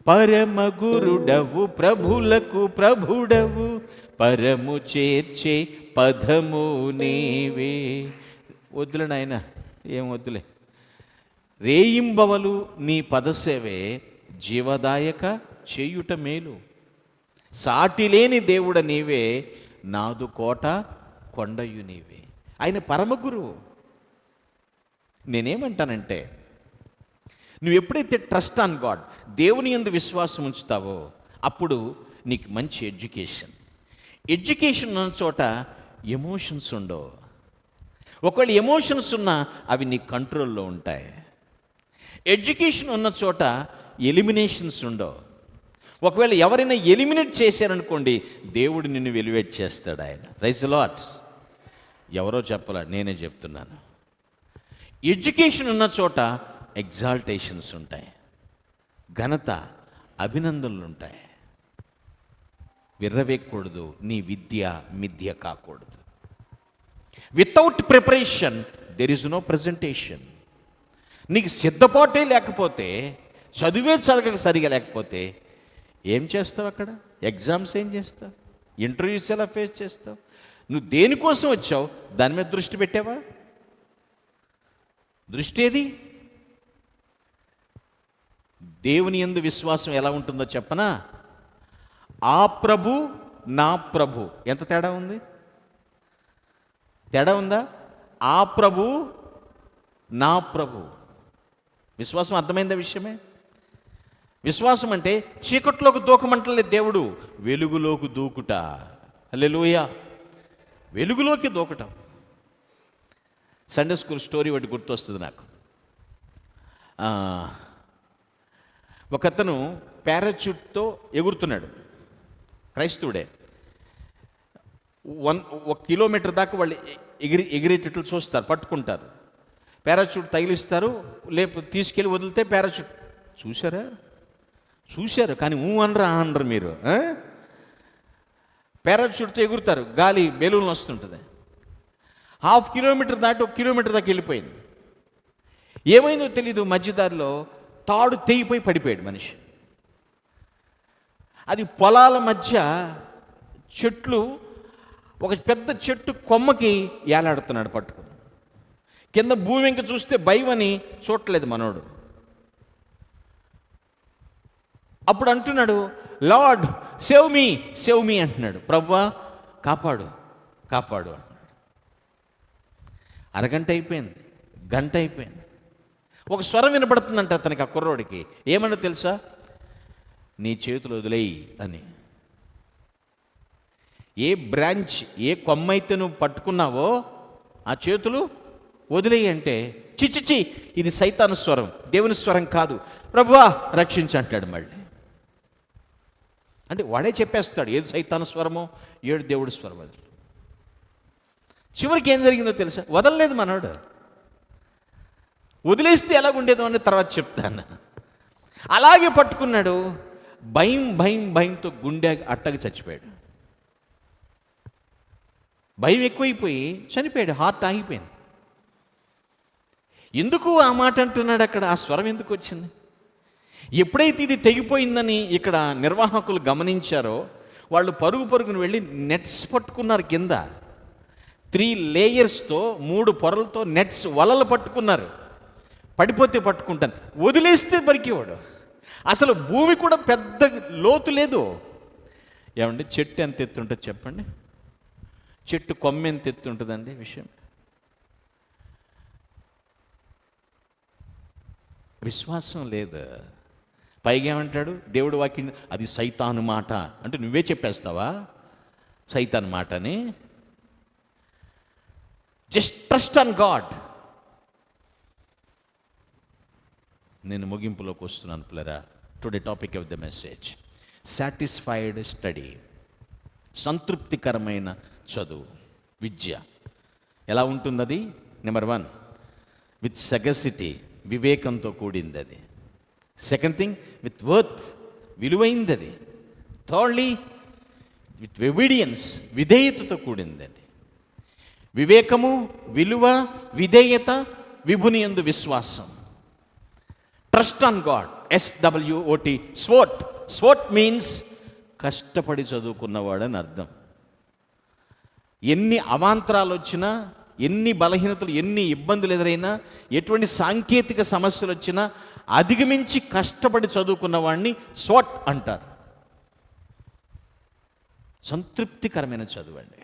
పరమ గురుడవు ప్రభులకు ప్రభుడవు, పరము చేర్చే పదము నీవే. వద్దులే నాయన, ఏం వద్దులే. రేయింబవలు నీ పదసేవే, జీవదాయక చేయుట మేలు. సాటిలేని దేవుడ నీవే, నాదు కోట కొండయు నీవే. ఆయన పరమ గురువు. నేనేమంటానంటే, నువ్వు ఎప్పుడైతే ట్రస్ట్ ఆన్ గాడ్, దేవుని యందు విశ్వాసం ఉంచుతావో, అప్పుడు నీకు మంచి ఎడ్యుకేషన్ ఉన్న చోట ఎమోషన్స్ ఉండవు. ఒకవేళ ఎమోషన్స్ ఉన్నా అవి నీ కంట్రోల్లో ఉంటాయి. ఎడ్యుకేషన్ ఉన్న చోట ఎలిమినేషన్స్ ఉండవు. ఒకవేళ ఎవరైనా ఎలిమినేట్ చేశారనుకోండి, దేవుడు నిన్ను ఎలివేట్ చేస్తాడు ఆయన. Praise the Lord. ఎవరో చెప్పాల, నేనే చెప్తున్నాను. ఎడ్యుకేషన్ ఉన్న చోట ఎగ్జాల్టేషన్స్ ఉంటాయి, ఘనత, అభినందనలు ఉంటాయి. విర్రవేయకూడదు, నీ విద్య మిథ్య కాకూడదు. Without preparation there is no presentation. నీకు సిద్ధపాటే లేకపోతే, చదివే చదవక సరిగా లేకపోతే ఏం చేస్తావు అక్కడ? ఎగ్జామ్స్ ఏం చేస్తావు? ఇంటర్వ్యూస్ ఎలా ఫేస్ చేస్తావు? నువ్వు దేనికోసం వచ్చావు? దాని మీద దృష్టి పెట్టావా? దృష్టి ఏది? దేవుని యందు విశ్వాసం ఎలా ఉంటుందో చెప్పనా? ఆ ప్రభు నా ప్రభు. ఎంత తేడా ఉంది? తేడా ఉందా? ఆ ప్రభు నా ప్రభు. విశ్వాసం అర్థమైందా విషయమే? విశ్వాసం అంటే చీకట్లోకి దూకమంటలేదు దేవుడు, వెలుగులోకి దూకుట. హల్లెలూయా. వెలుగులోకి దూకటం. సండే స్కూల్ స్టోరీ ఒకటి గుర్తొస్తుంది నాకు. ఒకతను పారాచూట్తో ఎగురుతున్నాడు, క్రైస్తవుడే. 1 కిలోమీటర్ దాకా వాళ్ళు ఎగిరేటట్లు చూస్తారు, పట్టుకుంటారు, పారాచూట్ తగిలిస్తారు, తీసుకెళ్ళి వదిలితే పారాచూట్. చూశారు కానీ అనరు మీరు. పారాచూట్తో ఎగురుతారు, గాలి బెలూన్ వస్తుంటుంది. 1/2 కిలోమీటర్ దాటి 1 కిలోమీటర్ దాకా వెళ్ళిపోయింది. ఏమైందో తెలీదు, మధ్యదారిలో తాడు తెగిపోయి పడిపోయాడు మనిషి. అది పొలాల మధ్య చెట్లు, ఒక పెద్ద చెట్టు కొమ్మకి ఏలాడుతున్నాడు పట్టుకుని. కింద భూమి వెంక చూస్తే భయమని చూడలేదు మనోడు. అప్పుడు అంటున్నాడు, లార్డ్ సేవ్ మీ అంటున్నాడు. ప్రభువా కాపాడు అంటున్నాడు. అరగంట అయిపోయింది, గంట అయిపోయింది. ఒక స్వరం వినపడుతుందంట అతనికి, ఆ కుర్రోడికి. ఏమన్నా తెలుసా? నీ చేతులు వదిలేయి అని. ఏ బ్రాంచ్, ఏ కొమ్మ అయితే నువ్వు పట్టుకున్నావో ఆ చేతులు వదిలేయి అంటే, చిచిచి ఇది సైతాను స్వరం, దేవుని స్వరం కాదు, ప్రభువా రక్షించు అంటాడు. మళ్ళీ అంటే వాడే చెప్పేస్తాడు ఏది సైతాను స్వరమో ఏడు దేవుడి స్వరం అది. చివరికి ఏం జరిగిందో తెలుసా? వదలలేదు మనోడు. వదిలేస్తే ఎలాగుండేదో అని తర్వాత చెప్తాను. అలాగే పట్టుకున్నాడు. భయం భయం భయంతో గుండె అట్టకి చచ్చిపోయాడు. భయం ఎక్కువైపోయి చనిపోయాడు. హార్ట్ ఆగిపోయింది. ఎందుకు ఆ మాట అంటున్నాడు అక్కడ? ఆ స్వరం ఎందుకు వచ్చింది? ఎప్పుడైతే ఇది తెగిపోయిందని ఇక్కడ నిర్వాహకులు గమనించారో వాళ్ళు పరుగును వెళ్ళి నెట్స్ పట్టుకున్నారు. కింద 3 లేయర్స్తో 3 పొరలతో నెట్స్ వలలు పట్టుకున్నారు. పడిపోతే పట్టుకుంటాను, వదిలేస్తే బరికేవాడు. అసలు భూమి కూడా పెద్ద లోతు లేదు. ఏమండి, చెట్టు ఎంత ఎత్తుంటుంది చెప్పండి? చెట్టు కొమ్మ ఎంత ఎత్తుంటుందండి? విషయం విశ్వాసం లేదు. పైగా ఏమంటాడు దేవుడు వాక్యం? అది సైతాను మాట అంటే నువ్వే చెప్పేస్తావా సైతాను మాట అని? Just trust on God. నేను ముగింపులోకి వస్తున్నాను పిల్లరా. Today topic of the message, satisfied study. సంతృప్తికరమైన చదువు, విద్య ఎలా ఉంటుంది? అది నెంబర్ 1 విత్ సగసిటీ, వివేకంతో కూడింది అది. సెకండ్ థింగ్ విత్ వర్త్, విలువైంది అది. థర్డ్లీ విత్ ఒబీడియన్స్, విధేయతతో కూడింది అది. వివేకము, విలువ, విధేయత, విభుని యందు విశ్వాసం. Trust on God, SWOT, స్వోట్. స్వోట్ means కష్టపడి చదువుకున్నవాడని అర్థం. ఎన్ని అవాంతరాలు వచ్చినా, ఎన్ని బలహీనతలు, ఎన్ని ఇబ్బందులు ఎదురైనా, ఎటువంటి సాంకేతిక సమస్యలు వచ్చినా అధిగమించి కష్టపడి చదువుకున్న వాడిని స్వోట్ అంటారు. సంతృప్తికరమైన చదువు అండి.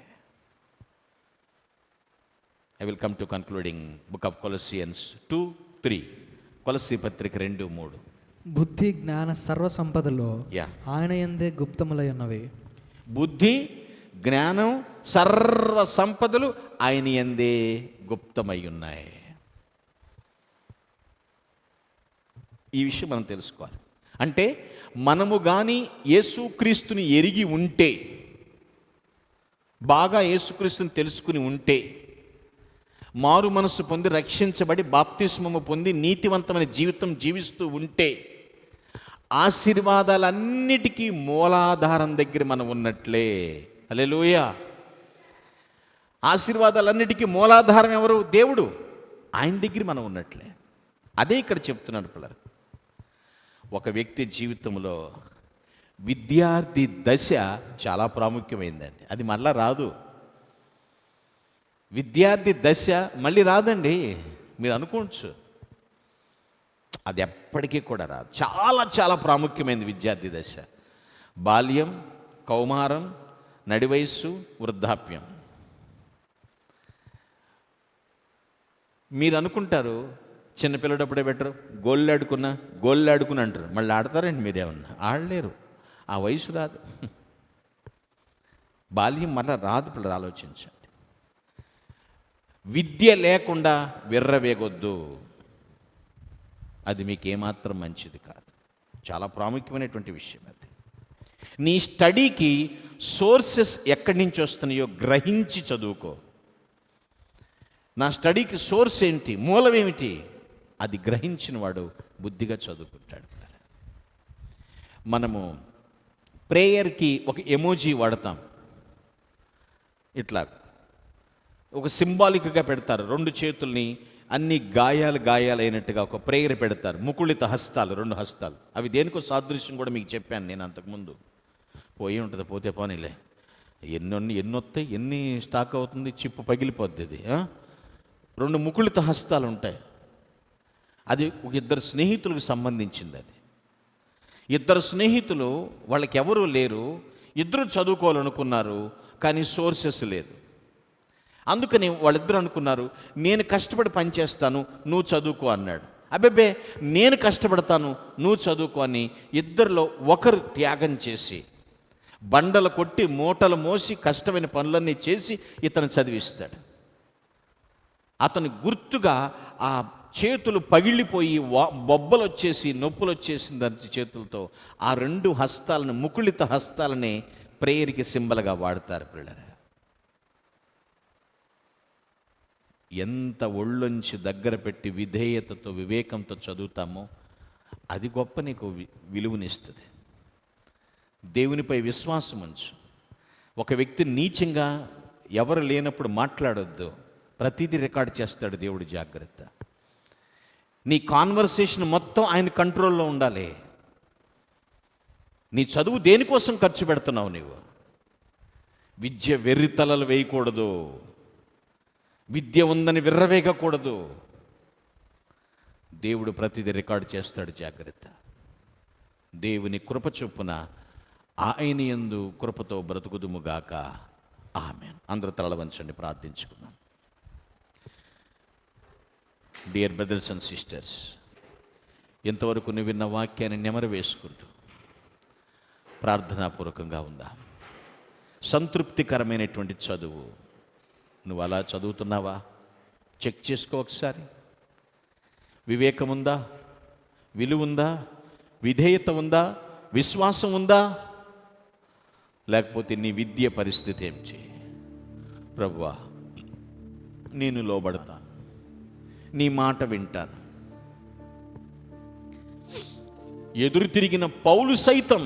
I will come to concluding book of Colossians 2:3. కొలస్సీ పత్రిక 2:3. బుద్ధి జ్ఞాన సర్వ సంపదలో యా, ఆయన యందే గుప్తములై ఉన్నవి. బుద్ధి జ్ఞానం సర్వ సంపదలు ఆయన యందే గుప్తమై ఉన్నాయి. ఈ విషయం మనం తెలుసుకోవాలి. అంటే మనము కానీ యేసుక్రీస్తుని ఎరిగి ఉంటే, బాగా యేసుక్రీస్తుని తెలుసుకుని ఉంటే, మారు మనసు పొంది రక్షించబడి బాప్తిస్మము పొంది నీతివంతమైన జీవితం జీవిస్తూ ఉంటే, ఆశీర్వాదాలన్నిటికీ మూలాధారం దగ్గర మనం ఉన్నట్లే. హల్లెలూయా. ఆశీర్వాదాలన్నిటికీ మూలాధారం ఎవరు? దేవుడు. ఆయన దగ్గర మనం ఉన్నట్లే. అదే ఇక్కడ చెప్తున్నాడు పిల్లలు. ఒక వ్యక్తి జీవితంలో విద్యార్థి దశ చాలా ప్రాముఖ్యమైందండి. అది మళ్ళా రాదు. విద్యార్థి దశ మళ్ళీ రాదండి. మీరు అనుకోవచ్చు, అది ఎప్పటికీ కూడా రాదు. చాలా చాలా ప్రాముఖ్యమైనది విద్యార్థి దశ. బాల్యం, కౌమారం, నడివయస్సు, వృద్ధాప్యం. మీరు అనుకుంటారు చిన్నపిల్లడప్పుడే బెటరు, గోళ్ళు ఆడుకుని అంటారు. మళ్ళీ ఆడతారండి మీరేమన్నా? ఆడలేరు. ఆ వయసు రాదు. బాల్యం మళ్ళీ రాదు. పిల్లలు ఆలోచించండి. విద్య లేకుండా విర్రవేగొద్దు. అది మీకు ఏమాత్రం మంచిది కాదు. చాలా ప్రాముఖ్యమైనటువంటి విషయం అది. నీ స్టడీకి సోర్సెస్ ఎక్కడి నుంచి వస్తున్నాయో గ్రహించి చదువుకో. నా స్టడీకి సోర్స్ ఏంటి, మూలం ఏమిటి, అది గ్రహించిన వాడు బుద్ధిగా చదువుకుంటాడు. మనము ప్రేయర్కి ఒక ఎమోజీ వాడతాం. ఇట్లా ఒక సింబాలిక్గా పెడతారు. 2 చేతుల్ని అన్ని గాయాలైనట్టుగా ఒక ప్రేయర్ పెడతారు. ముకుళిత హస్తాలు, 2 హస్తాలు. అవి దేనికో సాదృశ్యం కూడా మీకు చెప్పాను నేను అంతకుముందు. పోయి ఉంటుంది, పోతే పోనీలే. ఎన్నొస్తాయి, ఎన్ని స్టాక్ అవుతుంది, చిప్పు పగిలిపోద్ది. అది 2 ముకుళిత హస్తాలు ఉంటాయి. అది ఒక 2 స్నేహితులకు సంబంధించింది. అది 2 స్నేహితులు, వాళ్ళకి ఎవరూ లేరు, 2 చదువుకోవాలనుకున్నారు, కానీ సోర్సెస్ లేదు. అందుకని వాళ్ళిద్దరూ అనుకున్నారు, నేను కష్టపడి పనిచేస్తాను, నువ్వు చదువుకో అన్నాడు. అబ్బే, నేను కష్టపడతాను, నువ్వు చదువుకో అని ఇద్దరిలో ఒకరు త్యాగం చేసి బండలు కొట్టి మూటలు మోసి కష్టమైన పనులన్నీ చేసి ఇతను చదివిస్తాడు. అతని గుర్తుగా చేతులు పగిలిపోయి బొబ్బలు వచ్చేసి నొప్పులు వచ్చేసిన దాని చేతులతో ఆ 2 హస్తాలను, ముకుళిత హస్తాలనే ప్రేయర్కి సింబల్గా వాడతారు పిల్లలు. ఎంత ఒళ్ళొంచి దగ్గర పెట్టి విధేయతతో, వివేకంతో చదువుతామో అది గొప్ప నీకు విలువనిస్తుంది. దేవునిపై విశ్వాసం ఉంచు. ఒక వ్యక్తి నీచంగా ఎవరు లేనప్పుడు మాట్లాడొద్దు. ప్రతిదీ రికార్డ్ చేస్తాడు దేవుడు, జాగ్రత్త. నీ కాన్వర్సేషన్ మొత్తం ఆయన కంట్రోల్లో ఉండాలి. నీ చదువు దేనికోసం ఖర్చు పెడుతున్నావు నీవు? విద్య వెర్రితలలు వేయకూడదు. విద్య ఉందని విర్రవేగకూడదు. దేవుడు ప్రతిదీ రికార్డు చేస్తాడు, జాగ్రత్త. దేవుని కృప చొప్పున ఆయన యందు కృపతో బ్రతుకుదుముగాక. ఆమేన్. అందరూ తల వంచండి, ప్రార్థించుకుందాం. డియర్ బ్రదర్స్ అండ్ సిస్టర్స్, ఇంతవరకు నువ్వు విన్న వాక్యాన్ని నెమరు వేసుకుంటూ ప్రార్థనాపూర్వకంగా ఉందా? సంతృప్తికరమైనటువంటి చదువు నువ్వు అలా చదువుతున్నావా? చెక్ చేసుకో ఒకసారి. వివేకం ఉందా? విలువ ఉందా? విధేయత ఉందా? విశ్వాసం ఉందా? లేకపోతే నీ విద్య పరిస్థితి ఏమిటి? ప్రభువా, నేను లోబడతాను, నీ మాట వింటాను. ఎదురు తిరిగిన పౌలు సైతం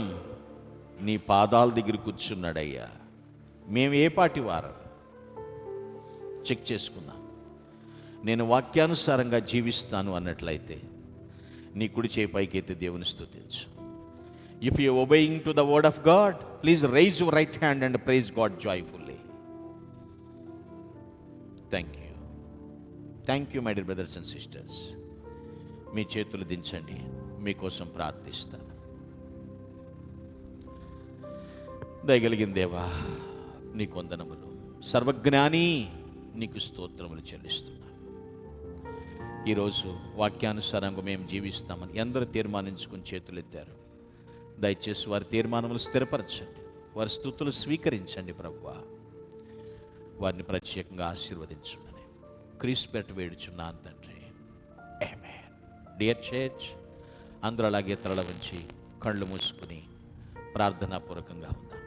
నీ పాదాల దగ్గర కూర్చున్నాడయ్యా. మేము ఏ పాటి వారం? చెక్ చేసుకుందాం. నేను వాక్యానుసారంగా జీవిస్తాను అన్నట్లయితే నీ కుడి చేయి పైకైతే దేవుని స్తుతించు. If you obeying to the word of God, please raise your right hand and praise God joyfully. Thank you my dear brothers and sisters. మీ చేతులు దించండి, మీకోసం ప్రార్థిస్తాను. దయగలిగిన దేవా, నీకు వందనములు. సర్వజ్ఞాని, నీకు స్తోత్రములు చెల్లిస్తున్నాను. ఈరోజు వాక్యానుసారంగా మేము జీవిస్తామని ఎందరూ తీర్మానించుకుని చేతులెత్తారు. దయచేసి వారి తీర్మానములు స్థిరపరచండి, వారి స్తుతులు స్వీకరించండి ప్రభువా. వారిని ప్రత్యేకంగా ఆశీర్వదించుమని క్రీస్తు పేరిట వేడుచున్నాను తండ్రి. ఆమేన్. డియర్ చర్చ్, అందరూ అలాగే తల వంచి కళ్ళు మూసుకుని ప్రార్థనాపూర్వకంగా ఉందాం.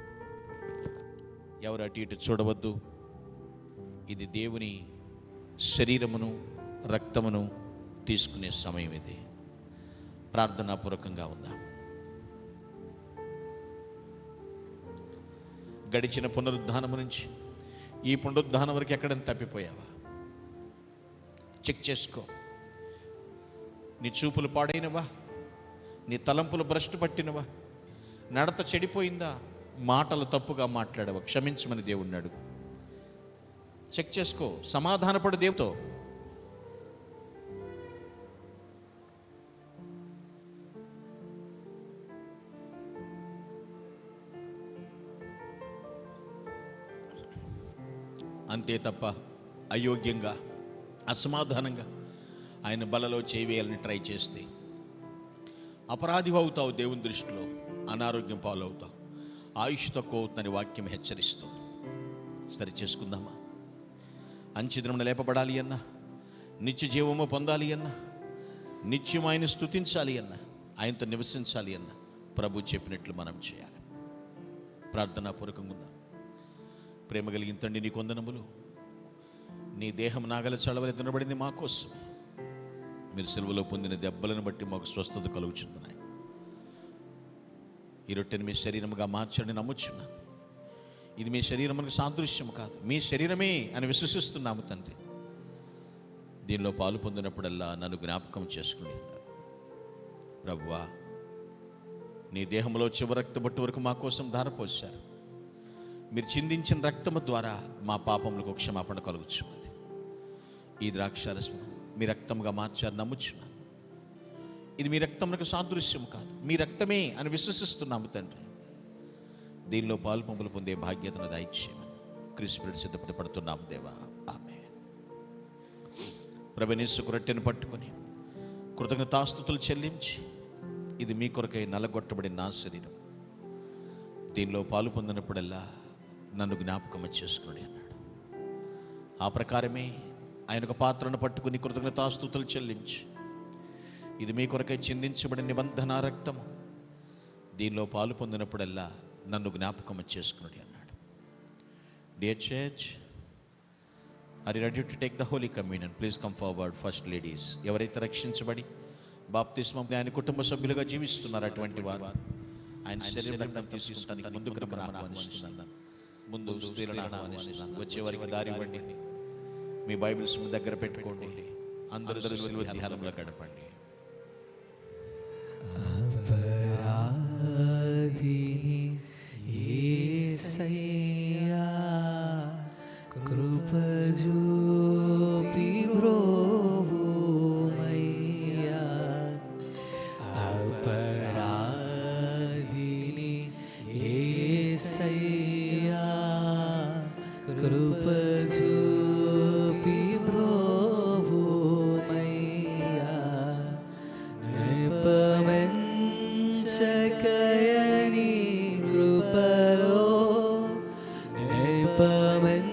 ఎవరు అటు ఇటు చూడవద్దు. ఇది దేవుని శరీరమును రక్తమును తీసుకునే సమయం. ఇది ప్రార్థనాపూర్వకంగా ఉందాం. గడిచిన పునరుద్ధానము నుంచి ఈ పునరుద్ధానం వరకు ఎక్కడైనా తప్పిపోయావా? చెక్ చేసుకో. నీ చూపులు పాడైనవా? నీ తలంపులు భ్రష్టు పట్టినవా? నడత చెడిపోయిందా? మాటలు తప్పుగా మాట్లాడవా? క్షమించమని దేవుణ్ణి అడుగు. చెక్ చేసుకో. సమాధానపడు దేవుతో. అంతే తప్ప అయోగ్యంగా, అసమాధానంగా ఆయన బలలో చేవేయాలని ట్రై చేస్తే అపరాధి అవుతావు. దేవుని దృష్టిలో అనారోగ్యం పాలవుతావు. ఆయుష్ తక్కువ అవుతుందని వాక్యం హెచ్చరిస్తుంది. సరి చేసుకుందామా? అంచెదినమున లేపబడాలి అన్నా, నిత్య జీవము పొందాలి అన్నా, నిత్యం ఆయన స్తుతించాలి అన్నా, ఆయనతో నివసించాలి అన్నా ప్రభు చెప్పినట్లు మనం చేయాలి. ప్రార్థనాపూర్వకంగా ఉందాం. ప్రేమ కలిగిన తండ్రి, నీ వందనములు. నీ దేహం నాగల చలవలి దున్నబడింది మా కోసం. మీరు సిలువలో పొందిన దెబ్బలను బట్టి మాకు స్వస్థత కలుగుచున్నాయి. ఈ రొట్టెని మీ శరీరముగా మార్చండి నమ్ముచున్నాను. ఇది మీ శరీరమునకు సాదృశ్యము కాదు, మీ శరీరమే అని విశ్వసిస్తున్నాము తండ్రి. దీనిలో పాలు పొందినప్పుడల్లా నన్ను జ్ఞాపకం చేసుకుని ప్రభువా, నీ దేహంలో చివరి రక్త బొట్టు వరకు మా కోసం ధారపోశారు. మీరు చిందించిన రక్తము ద్వారా మా పాపములకు క్షమాపణ కలుగుచున్నది. ఈ ద్రాక్షారసము మీ రక్తముగా మార్చారు నమ్ముచున్నాను. ఇది మీ రక్తమునకు సాదృశ్యం కాదు, మీ రక్తమే అని విశ్వసిస్తున్నాము తండ్రి. దీనిలో పాలు పంపులు పొందే భాగ్యతను దయచేయమని క్రీస్తు సిద్ధపడుతున్నాము దేవా. ఆమేన్. ప్రభునేసు రొట్టెను పట్టుకొని కృతజ్ఞతాస్తుతులు చెల్లించి, ఇది మీ కొరకై నలగొట్టబడిన నా శరీరం, దీనిలో పాలు పొందినప్పుడల్లా నన్ను జ్ఞాపకం చేసుకుని అన్నాడు. ఆ ప్రకారమే ఆయన ఒక పాత్రను పట్టుకుని కృతజ్ఞతాస్తుతులు చెల్లించి, ఇది మీ కొరకై చిందించబడిన నిబంధన రక్తము, దీనిలో పాలు పొందినప్పుడల్లా నన్ను జ్ఞాపకం చేసుకున్నాడు అన్నాడు. Dear church, are you ready to take the holy communion? Please come forward. First ladies, ఎవరైతే రక్షించబడి బాప్తిస్మం ఆయన కుటుంబ సభ్యులుగా జీవిస్తున్నారు అటువంటి వారు ఆయన శరీర రక్తం తీసుకుంటానికి ముందుకు రమ్మని ఆహ్వానిస్తున్నాను. ముందు స్త్రీలను ఆహ్వానిస్తున్నాను. వచ్చే వారికి దారి ఇవ్వండి. మీ బైబిల్స్ మీ దగ్గర పెట్టుకోండి. అందరూ సిలువ ధ్యానంలో గడపండి. కృపజూపి బ్రోవుమయ్యా, అపరాధిని యేసయ్యా, కృపజూపి బ్రోవుమయ్యా, నెపమెంచకయని కృపలో, నెపమెంచకయని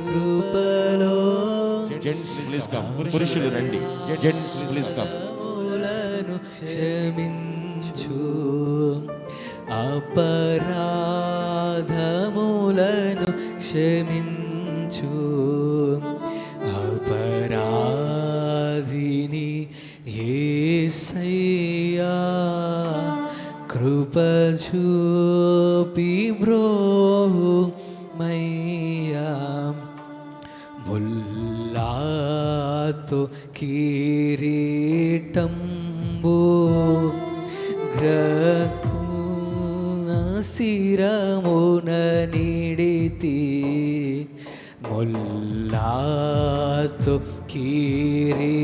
కృపలో, జెంట్స్ ప్లీజ్ కమ్. పురుషులు రండి. Gents please come. క్షమించు, అపరాధములను క్షమించు, అపరాధిని యేసయ్యా, కృపజూపి బ్రోవుమయ్యా, ముల్లాతో కిరీటంబు గ్రహణ శిరమున నిడితి, ముల్లాతో కిరీటంబు